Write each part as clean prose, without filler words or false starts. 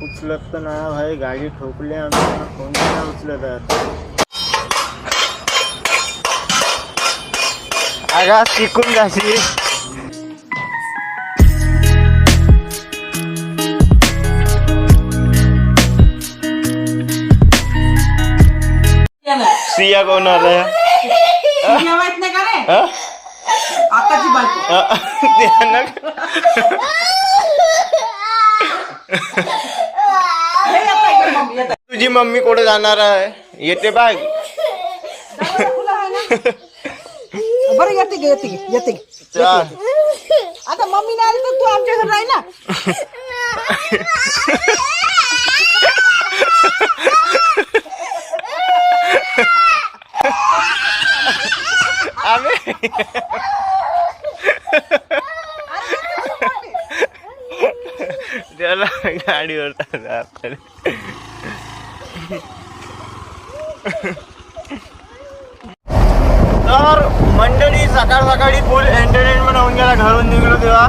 उचलत तर ना भाई, गाडी ठोकली आम्ही, फोन नाही उचलत आगा शिकून जाशी. सिया कोण आलाय माहित नाही का रे? आताची बायको. तुझी मम्मी कुठे जाणार आहे? येते बाग. बरं येते. आता मम्मी नाही आली तर तू आमच्या घरी राही ना. त्याला गाडीवर तर मंडळी सकाळी फुल एंटरटेनमेंट होऊन गेला. घरून निघलो तेव्हा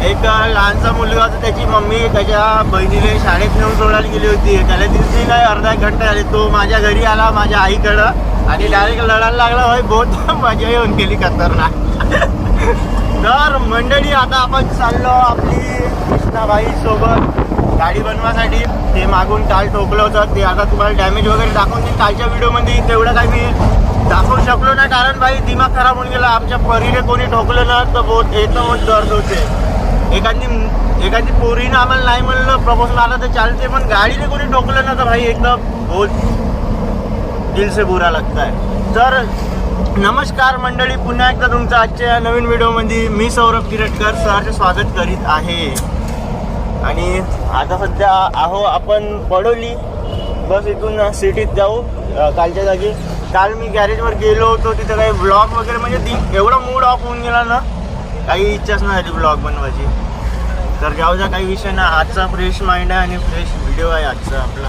एक लहानसा मुलगा होता, त्याची मम्मी त्याच्या बहिणीला शाळेत नेऊन सोडायला गेली होती. त्याला दिसली नाही, अर्धा एक घंटा झाली. तो माझ्या घरी आला, माझ्या आईकडं, आणि डायरेक्ट लढायला लागला. भाई बहुत मजा येऊन गेली खतरनाक. तर मंडळी आता आपण चाललो आपली कृष्णाबाई सोबत गाडी बनवासाठी. ते मागून काल ठोकलं होतं, ते आता तुम्हाला डॅमेज वगैरे दाखवून देईन कालच्या व्हिडिओमध्ये. तेवढं काही मी दाखवू शकलो नाही, कारण भाई दिमाग खराब होऊन गेला. आमच्या परीने कोणी ठोकलं ना तर बहुत एकदम दर्द होते. एखादी पोरीनं आम्हाला नाही म्हणलं, प्रपोजल आला तर चालते, पण गाडीने कोणी ठोकलं ना तर भाई एकदम बहुत दिल से बुरा लगता है. तर नमस्कार मंडळी, पुन्हा एकदा तुमचं आजच्या नवीन व्हिडिओमध्ये मी सौरभ किरटकर सहर्ष स्वागत करीत आहे. आणि आता सध्या आहो आपण पडोली. बस इथून सिटीत जाऊ कालच्या जागी. काल मी गॅरेजवर गेलो होतो, तिथं काही ब्लॉग वगैरे म्हणजे एवढा मूड ऑफ होऊन गेला ना, काही इच्छाच नाही झाली ब्लॉग बनवायची. तर जाऊ द्या, काही विषय ना. आजचा फ्रेश माइंड आहे आणि फ्रेश व्हिडिओ आहे आजचा आपला.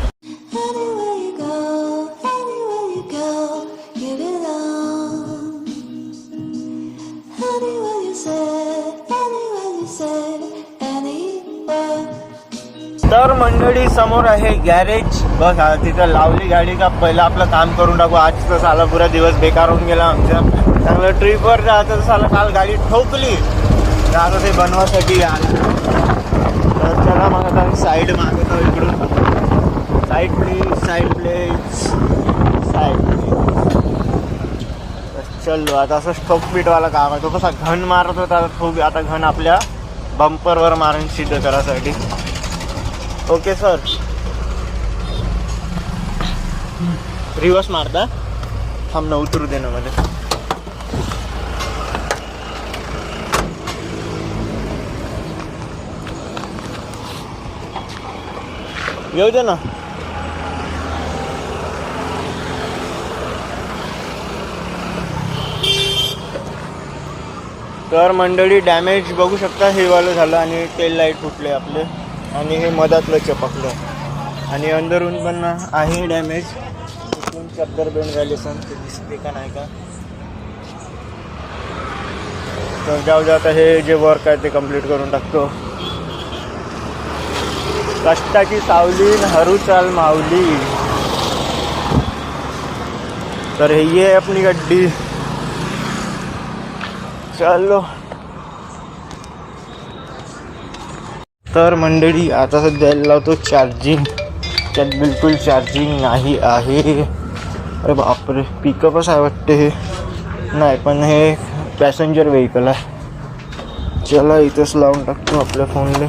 तर मंडळी समोर आहे गॅरेज. बस तिथं लावली गाडी का पहिलं आपलं काम करून टाकू. आज तर साला पुरा दिवस बेकार होऊन गेला आमच्या. चांगलं ट्रिपवर जायचं साला काल गाडी ठोकली, तर आता ते बनवासाठी आलं. तर चला मग आता मी साईड मागवतो इकडून. Side please. चलो आता असं ठोकपीटवाला काम आहे. तो कसा घन मारत होता, खूप आता घन आपल्या बंपरवर मारून सिद्ध करायसाठी. Okay sir. रिवर्स मारता थांब ना, उतरू दे ना मला. येऊ दे ना. तर मंडळी डॅमेज बघू शकता, हे वालं झालं आणि टेल लाईट फुटले आपले, आणि हे मधातलं चपकलं, आणि अंदरून पण आहे डॅमेज. इथून चक्कर बेंड झाले सण, ते दिसते का नाही का. तर जाऊ आता हे जे वर्क आहे ते कम्प्लीट करून टाकतो. कष्टाची सावली हरू चाल माऊली. तर हे आहे आपली गड्डी. चलो. तर मंडळी आता सध्या लावतो चार्जिंग. त्यात बिलकुल चार्जिंग नाही आहे. अरे बापरे, पिकअपच आहे वाटते हे. नाही, पण हे पॅसेंजर व्हेकल आहे. चला इथंच लावून टाकतो आपल्या फोनला.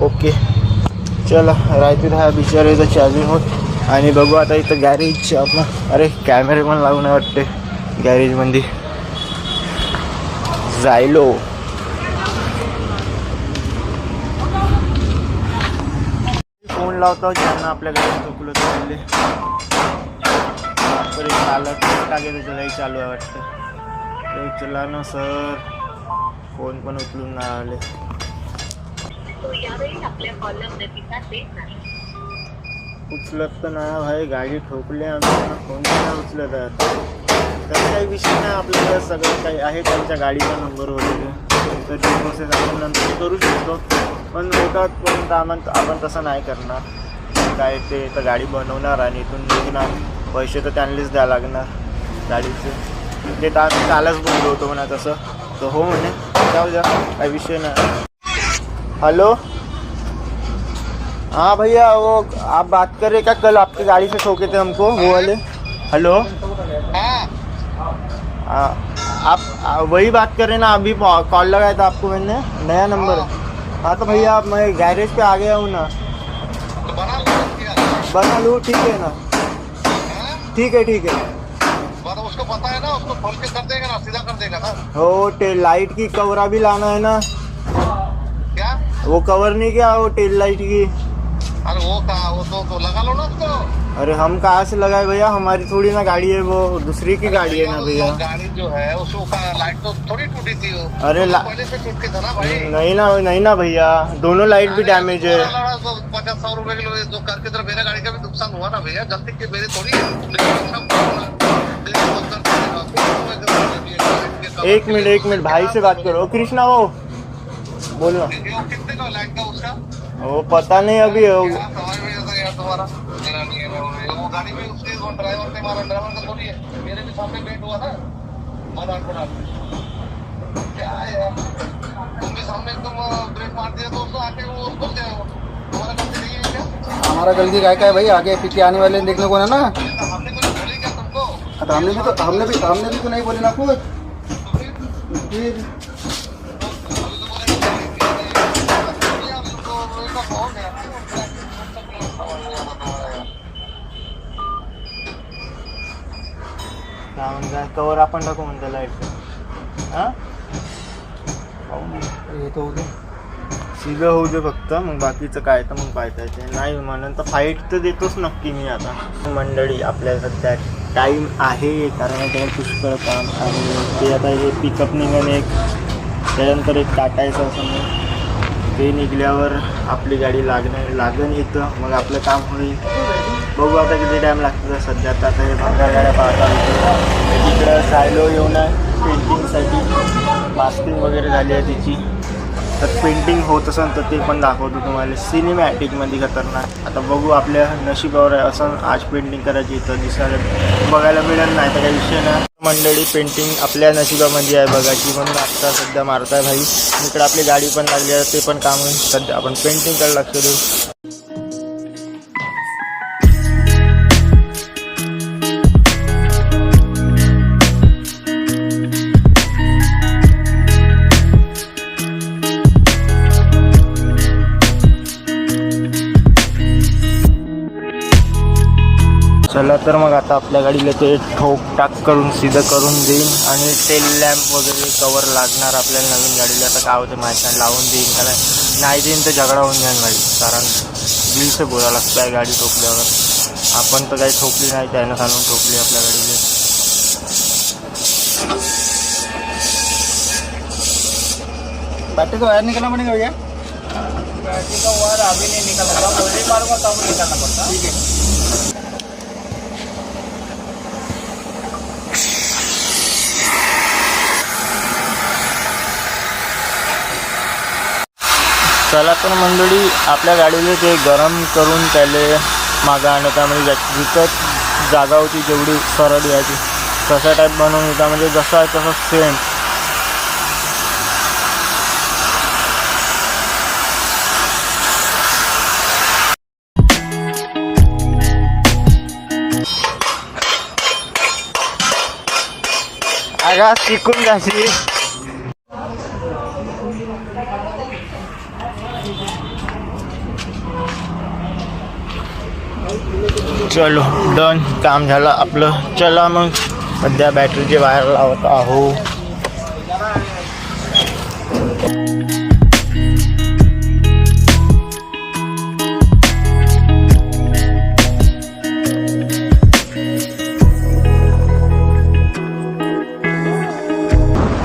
ओके चला, राहते हा बिचारायचं चार्जिंग होत. आणि बघू आता इथं गॅरेज आपण. अरे कॅमेरे पण लागून वाटते गॅरेजमध्ये. जायलो. फोन लावतो ज्यांना आपल्याकडे चुकलं तर. चालत टाके त्याचं चालू आहे वाटतं. चला ना सर, फोन पण उचलून नाही आले. तो यावेळी आपल्या कॉलला प्रतिसाद देत नाही. उचलत तर नाही भाई, गाडी ठोकली आम्ही, फोन नाही उचलत आहे. तर काही विषय नाही, आपल्याला सगळं काही आहे त्यांच्या गाडीचा नंबर वगैरे, तर ती प्रोसेस आपण नंतर करू शकतो. पण होतात पण आपण तसं नाही करणार. काय ते तर गाडी बनवणार आणि इथून निघणार, पैसे तर त्यांनीच द्यावं लागणार गाडीचे. ते तर आम्ही कालच बोललो होतो म्हणा तसं, तर हो म्हणे जाऊ द्या, काही विषय नाही. हेलो, हाँ भैया, वो आप बात कर रहे क्या, कल आपकी गाड़ी से ठोके थे हमको वो वाले. हेलो, आप वही बात कर रहे हैं ना, अभी कॉल लगाया था आपको मैंने, नया नंबर है. हाँ तो भैया आप, मैं गैरेज पे आ गया हूँ ना. बना लूँ, ठीक है ना, ठीक है. उसको पता है ना, उसको खोल के कर देगा ना, सीधा कर देगा ना. वो टेल लाइट की कवरा भी लाना है ना. क्या? वो कवर नहीं क्या, वो टेल लाइट की. अरे वो कहा, वो तो लगा लो ना उसको. अरे हम कहाँ से लगाए भैया, हमारी थोड़ी ना गाड़ी है, वो दूसरी की गाड़ी है ना भैया. गाड़ी जो है उसको लाइट तो थोड़ी टूटी थी वो. अरे पहले से टूट के था ना भाई. नहीं ना भैया, दोनों लाइट भी डैमेज है. 50-100 रुपए किलो जो करके तो मेरे गाड़ी का भी नुकसान हुआ ना भैया, गलती की मेरी थोड़ी है. एक मिनट भाई से बात करो. कृष्णा वो बोलो. कितने का लाइट का उसका वो पता नहीं अभी. समझ में आता यार तुम्हारा. मेरा नहीं है वो गाड़ी में, उसके ड्राइवर ने मारा, ड्राइवर का थोड़ी है. मेरे भी सामने बेट हुआ ना, मदार क्या है यार, तुम भी सामने एकदम ब्रेक मार दिया तो उसको आके वो खुल जाएगा. तुम्हारा गलती नहीं है क्या? हमारा गलती क्या है भाई, आगे पीछे आने वाले देखने को है ना. हमने कुछ बोली क्या तुमको? तो हमने भी तो नहीं बोले ना कुछ. फिर कवर आपण टाकू म्हणतो लाईट. हां, ये तो होते सीधं होऊ दे फक्त, मग बाकीचं काय तर मग पाहता येते. नाही म्हणून तर फाईट तर देतोच नक्की मी आता. मंडळी, आपल्याला सध्या टाईम आहे कारण त्याला पुष्कळ काम, आणि ते आता हे पिकअप निघून एक, त्यानंतर एक टाटायचं असं मग ते निघल्यावर आपली गाडी लागण इथं, मग आपलं काम होईल. बघू आता किती टाईम लागतं. सध्या आता हे भंगार गाड्या पाहतात. तिकडं सायलो येऊन आहे पेंटिंगसाठी, मास्किंग वगैरे झाली आहे तिची, तर पेंटिंग होत असेल तर ते पण दाखवतो तुम्हाला सिनेमॅटिकमध्ये खतरनाक. आता बघू आपल्या नशिबावर आहे, असं आज पेंटिंग करायची इथं दिसायला बघायला मिळेल, नाही तर काही विषय नाही. मंडळी, पेंटिंग आपल्या नशिबामध्ये आहे बघायची, म्हणून आत्ता सध्या मारताय भाई. इकडे आपली गाडी पण लागली आहे, ते पण काम होईल. सध्या आपण पेंटिंगकडे लक्ष देऊ. चला तर मग आता आपल्या गाडीला ते ठोक टाक करून सीधं करून देईन, आणि टेल लॅम्प वगैरे कवर लागणार आपल्याला नवीन गाडीला. आता काय होतं माहिती नाही, लावून देईन कारण नाही देईन तर झगडा होऊन जाईल गाडी, कारण बिल से बोलावं लागतं आहे गाडी ठोकल्यावर. आपण तर काही ठोकली नाही, त्यानं घालून ठोकली आपल्या गाडीला. बैटरी का वायर निकालना पड़ेगा भैया. बैटरी का वायर अभी नहीं निकालना, वही मारूंगा तब निकालना पड़ता. ठीक है. चला तर मंडळी, आपल्या गाडीला ते गरम करून त्याला मागं आणत, म्हणजे जिथं जागा होती जेवढी सरळ यायची तसा टाईप बनवून होता, म्हणजे जसं आहे तसं सेम. आगा शिकून घ्यायची. चलो डन, काम झालं आपलं. चला मग सध्या बॅटरीचे वायर लावत आहो.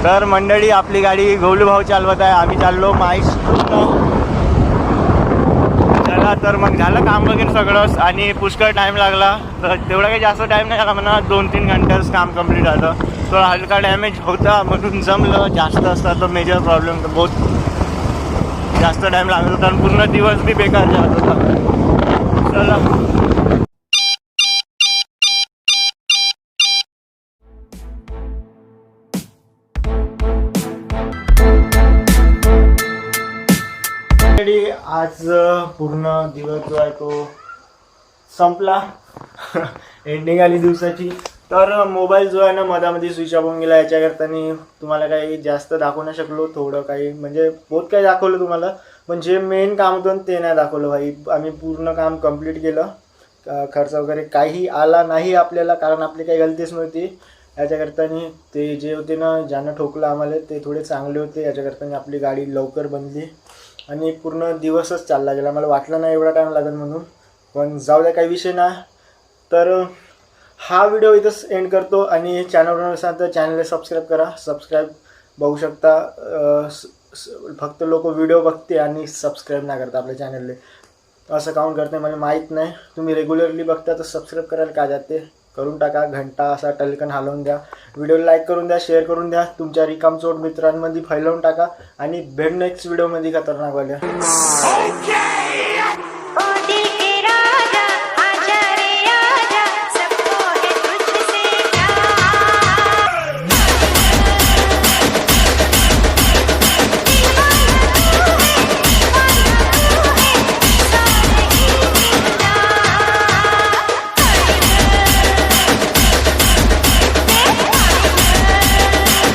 तर मंडळी, आपली गाडी गौलू भाऊ चालवत आहे, आम्ही चाललो माईस. लागला. तर मग झालं काम वगैरे सगळंच आणि पुष्कळ टाईम लागला. तर तेवढा काही जास्त टाईम नाही झाला म्हणा, 2-3 घंट्याच काम कंप्लीट झालं. थोडा हलका डॅमेज होता म्हणून जमलं. जास्त असता तर मेजर प्रॉब्लेम तर बहुत जास्त टाईम लागत होता आणि पूर्ण दिवस बी बेकार जात होता. चला आज पूर्ण दिवस जो आहे तो संपला. एंडिंग आली दिवसाची. तर मोबाईल जो आहे ना मधामध्ये स्विच ऑफ होऊन गेला. याच्याकरता तुम्हाला काही जास्त दाखवू नाही शकलो. थोडं काही म्हणजे बहुत काही दाखवलं तुम्हाला, पण जे मेन काम होतं ते नाही दाखवलं भाई. आम्ही पूर्ण काम कंप्लीट केलं. खर्च वगैरे काही आला नाही आपल्याला, कारण आपली काही गलतीच नव्हती. याच्याकरता ते जे होते ना ज्यानं ठोकलं आम्हाला ते थोडे चांगले होते. याच्याकरता आपली गाडी लवकर बनली आणि पूर्ण दिवसच चालला गेला. मला वाटलं नाही एवढा टाईम लागेल म्हणून, पण जाऊ द्या, काही विषय नाही. तर हा व्हिडिओ इथंच एंड करतो आणि चॅनलवर नसाल तर चॅनलला सबस्क्राईब करा. सबस्क्राईब बघू शकता, फक्त लोक व्हिडिओ बघते आणि सबस्क्राईब नाही करता आपल्या चॅनलला. असं काउंट करते मला माहीत नाही. तुम्ही रेग्युलरली बघता तर सबस्क्राईब करायला काय जाते, करून टाका. घंटा असा टलकन हलवून द्या. व्हिडिओला लाईक करून द्या, शेअर करून द्या. तुमच्या रिकामचोट मित्रांमध्ये फैलवून टाका आणि भेट नेक्स्ट व्हिडिओमध्ये खतरनाक वाल्या.